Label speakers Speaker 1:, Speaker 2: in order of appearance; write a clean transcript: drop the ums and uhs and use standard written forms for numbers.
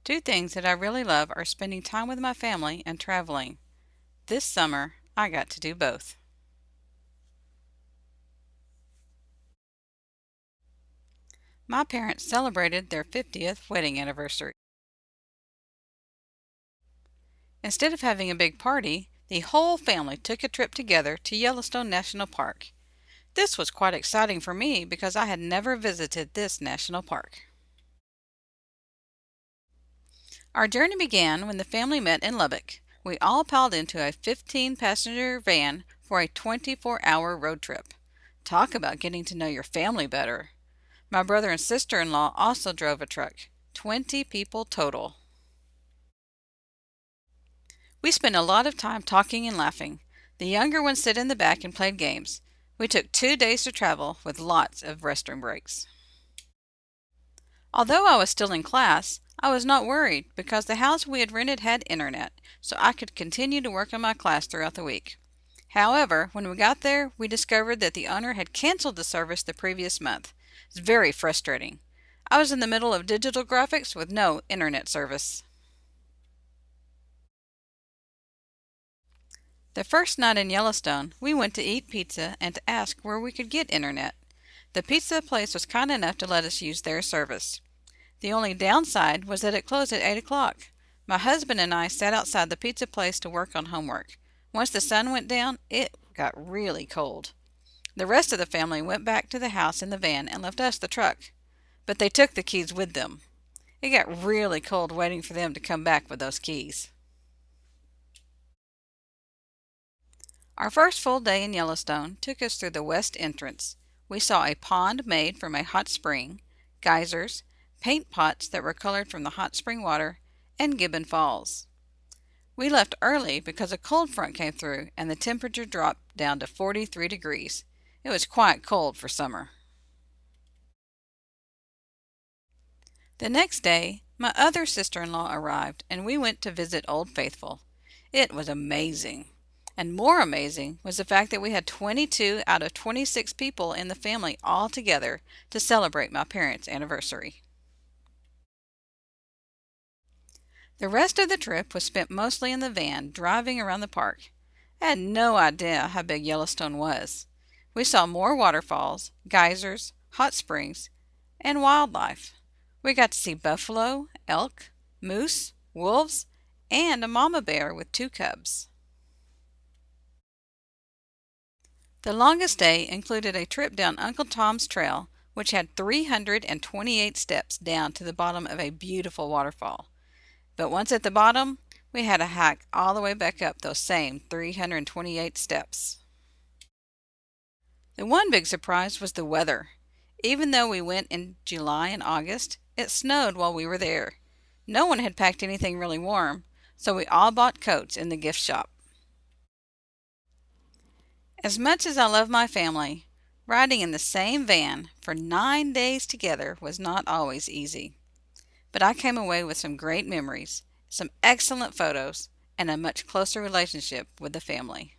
Speaker 1: Two things that I really love are spending time with my family and traveling. This summer, I got to do both. My parents celebrated their 50th wedding anniversary. Instead of having a big party, the whole family took a trip together to Yellowstone National Park. This was quite exciting for me because I had never visited this national park. Our journey began when the family met in Lubbock. We all piled into a 15-passenger van for a 24-hour road trip. Talk about getting to know your family better. My brother and sister-in-law also drove a truck. 20 people total. We spent a lot of time talking and laughing. The younger ones sit in the back and played games. We took 2 days to travel with lots of restroom breaks. Although I was still in class, I was not worried because the house we had rented had internet, so I could continue to work on my class throughout the week. However, when we got there, we discovered that the owner had canceled the service the previous month. It's very frustrating. I was in the middle of digital graphics with no internet service. The first night in Yellowstone, we went to eat pizza and to ask where we could get internet. The pizza place was kind enough to let us use their service. The only downside was that it closed at 8 o'clock. My husband and I sat outside the pizza place to work on homework. Once the sun went down, it got really cold. The rest of the family went back to the house in the van and left us the truck. But they took the keys with them. It got really cold waiting for them to come back with those keys. Our first full day in Yellowstone took us through the west entrance. We saw a pond made from a hot spring, geysers, paint pots that were colored from the hot spring water, and Gibbon Falls. We left early because a cold front came through and the temperature dropped down to 43 degrees. It was quite cold for summer. The next day, my other sister-in-law arrived and we went to visit Old Faithful. It was amazing. And more amazing was the fact that we had 22 out of 26 people in the family all together to celebrate my parents' anniversary. The rest of the trip was spent mostly in the van driving around the park. I had no idea how big Yellowstone was. We saw more waterfalls, geysers, hot springs, and wildlife. We got to see buffalo, elk, moose, wolves, and a mama bear with 2 cubs. The longest day included a trip down Uncle Tom's Trail, which had 328 steps down to the bottom of a beautiful waterfall. But once at the bottom, we had to hike all the way back up those same 328 steps. The one big surprise was the weather. Even though we went in July and August, it snowed while we were there. No one had packed anything really warm, so we all bought coats in the gift shop. As much as I love my family, riding in the same van for 9 days together was not always easy. But I came away with some great memories, some excellent photos, and a much closer relationship with the family.